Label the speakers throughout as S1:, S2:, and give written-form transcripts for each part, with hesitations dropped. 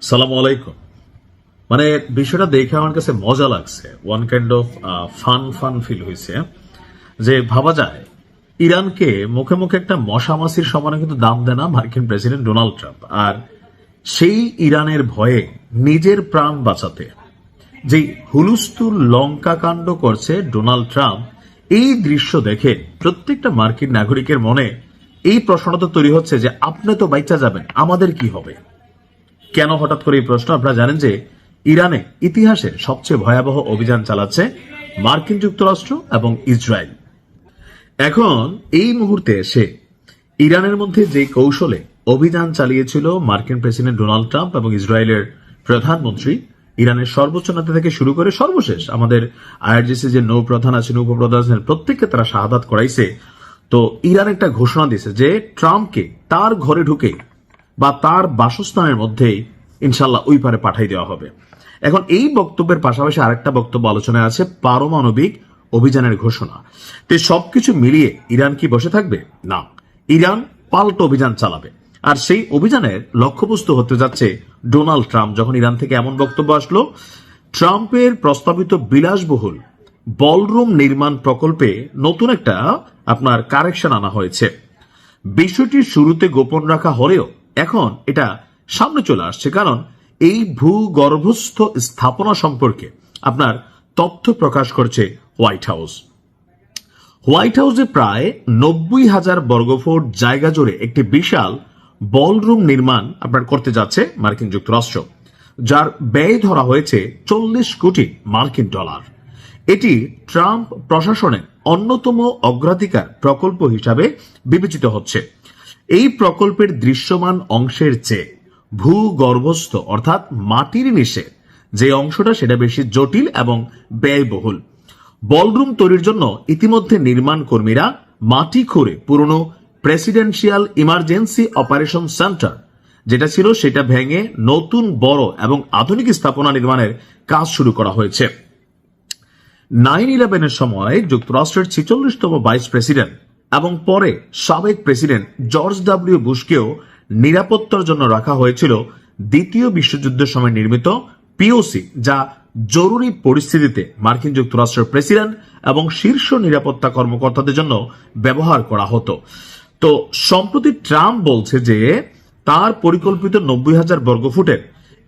S1: সালাম আলাইকুম। মানে বিষয়টা দেখে আমার কাছে মজা লাগছে, one kind of fun feel হয়েছে। যে ভাবা যায় ইরানকে মুখে মুখে একটা মশা মাছির সমানে কিন্তু দাম দেয় না মার্কিন প্রেসিডেন্ট ডোনাল্ড ট্রাম্প, আর সেই ইরানের ভয়ে নিজের প্রাণ বাঁচাতে যে হুলুস্থুল লঙ্কা কাণ্ড করছে ডোনাল্ড ট্রাম্প, এই দৃশ্য দেখে প্রত্যেকটা মার্কিন নাগরিকের মনে এই প্রশ্নটা তো তৈরি হচ্ছে যে আপনি তো বাইচা যাবেন, আমাদের কি হবে। কেন হঠাৎ করে এই প্রশ্ন? আপনারা জানেন যে ইরানে ইতিহাসের সবচেয়ে ভয়াবহ অভিযান চালাচ্ছে মার্কিন যুক্তরাষ্ট্র এবং ইসরায়েল। এখন এই মুহূর্তে এসে ইরানের মধ্যে যে কৌশলে অভিযান চালিয়েছিল মার্কিন প্রেসিডেন্ট ডোনাল্ড ট্রাম্প এবং ইসরায়েলের প্রধানমন্ত্রী, ইরানের সর্বোচ্চ নেতা থেকে শুরু করে সর্বশেষ আমাদের আইআরজিসি যে নৌপ্রধান আছেন, উপপ্রধান আছেন, প্রত্যেককে তারা শাহাদাত করাইছে। তো ইরান একটা ঘোষণা দিয়েছে যে ট্রাম্পকে তার ঘরে ঢুকে বা তার বাসস্থানের মধ্যেই ইনশাল্লাহ ওই পারে পাঠাই দেওয়া হবে। এখন এই বক্তব্যের পাশাপাশি আরেকটা বক্তব্য আলোচনায় আছে, পারমাণবিক অভিযানের ঘোষণা। তো সবকিছু মিলিয়ে ইরান কি বসে থাকবে? না, ইরান পাল্টা অভিযান চালাবে। আর সেই অভিযানের লক্ষ্যবস্তু হতে যাচ্ছে ডোনাল্ড ট্রাম্প। যখন ইরান থেকে এমন বক্তব্য আসলো, ট্রাম্পের প্রস্তাবিত বিলাসবহুল বলরুম নির্মাণ প্রকল্পে নতুন একটা আপনার কারেকশন আনা হয়েছে। বিষয়টি শুরুতে গোপন রাখা হলেও এখন এটা সামনে চলে আসছে, কারণ এই ভূগর্ভস্থ স্থাপনা সম্পর্কে আপনার তথ্য প্রকাশ করছে হোয়াইট হাউস। হোয়াইট হাউসে প্রায় 90,000 বর্গফুট জায়গা জুড়ে একটি বিশাল বলরুম নির্মাণ আপনার করতে যাচ্ছে মার্কিন যুক্তরাষ্ট্র, যার ব্যয় ধরা হয়েছে 40 কোটি মার্কিন ডলার। এটি ট্রাম্প প্রশাসনের অন্যতম অগ্রাধিকার প্রকল্প হিসাবে বিবেচিত হচ্ছে। এই প্রকল্পের দৃশ্যমান অংশের চেয়ে ভূগর্ভস্থ অর্থাৎ মাটির নিচে যে অংশটা সেটা বেশি জটিল এবং ব্যয়বহুল। বলরুম তৈরির জন্য ইতিমধ্যে নির্মাণ কর্মীরা মাটি খুঁড়ে পুরনো প্রেসিডেন্সিয়াল ইমার্জেন্সি অপারেশন সেন্টার যেটা ছিল সেটা ভেঙে নতুন বড় এবং আধুনিক স্থাপনা নির্মাণের কাজ শুরু করা হয়েছে। 9/11 সময় যুক্তরাষ্ট্রের 46তম ভাইস প্রেসিডেন্ট এবং পরে সাবেক প্রেসিডেন্ট জর্জ ডব্লিউ বুশকেও নিরাপত্তার জন্য রাখা হয়েছিল দ্বিতীয় বিশ্বযুদ্ধের সময় নির্মিত পিওসি, যা জরুরি পরিস্থিতিতে মার্কিন যুক্তরাষ্ট্রের প্রেসিডেন্ট এবং শীর্ষ নিরাপত্তা কর্মকর্তাদের জন্য ব্যবহার করা হতো। তো সম্প্রতি ট্রাম্প বলছে যে তার পরিকল্পিত 90,000 বর্গফুটের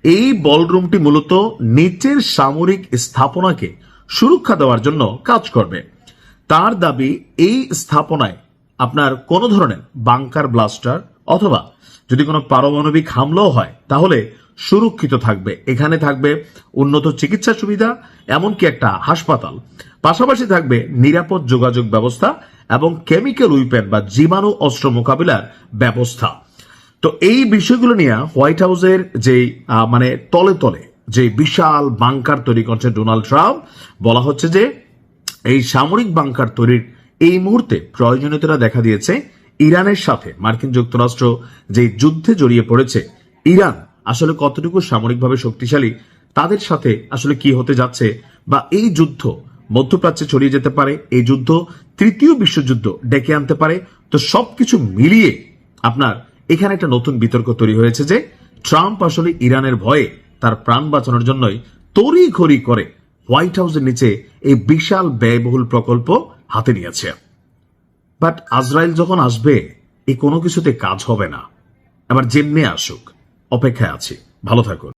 S1: এই বলরুমটি মূলত নিচের সামরিক স্থাপনাকে সুরক্ষা দেওয়ার জন্য কাজ করবে। তার দাবি এই স্থাপনায় আপনার কোন ধরনের বাংকার ব্লাস্টার অথবা যদি কোনো পারমাণবিক হামলাও হয় তাহলে সুরক্ষিত থাকবে। এখানে থাকবে উন্নত চিকিৎসা সুবিধা, এমনকি একটা হাসপাতাল, পাশাপাশি থাকবে নিরাপদ যোগাযোগ ব্যবস্থা এবং কেমিক্যাল উইপেন বা জীবাণু অস্ত্র মোকাবিলার ব্যবস্থা। তো এই বিষয়গুলো নিয়ে হোয়াইট হাউসের যে মানে তলে তলে যে বিশাল বাংকার তৈরি করছে ডোনাল্ড ট্রাম্প, বলা হচ্ছে যে এই সামরিক বাংকার তৈরির এই মুহূর্তে প্রয়োজনীয়তা দেখা দিয়েছে ইরানের সাথে। মার্কিন যুক্তরাষ্ট্র যে যুদ্ধে জড়িয়ে পড়েছে, ইরান আসলে কতটুকু সামরিকভাবে শক্তিশালী, তাদের সাথে আসলে কি হতে যাচ্ছে, বা এই যুদ্ধ মধ্যপ্রাচ্যে ছড়িয়ে যেতে পারে, এই যুদ্ধ তৃতীয় বিশ্বযুদ্ধ ডেকে আনতে পারে। তো সবকিছু মিলিয়ে আপনার এখানে একটা নতুন বিতর্ক তৈরি হয়েছে যে ট্রাম্প আসলে ইরানের ভয়ে তার প্রাণ বাঁচানোর জন্যই তড়িঘড়ি করে হোয়াইট হাউসের নিচে এই বিশাল ব্যয়বহুল প্রকল্প হাতে নিয়েছে। বাট আজরাইল যখন আসবে এই কোনো কিছুতে কাজ হবে না। এবার যেমনি আসুক, অপেক্ষায় আছি। ভালো থাকুন।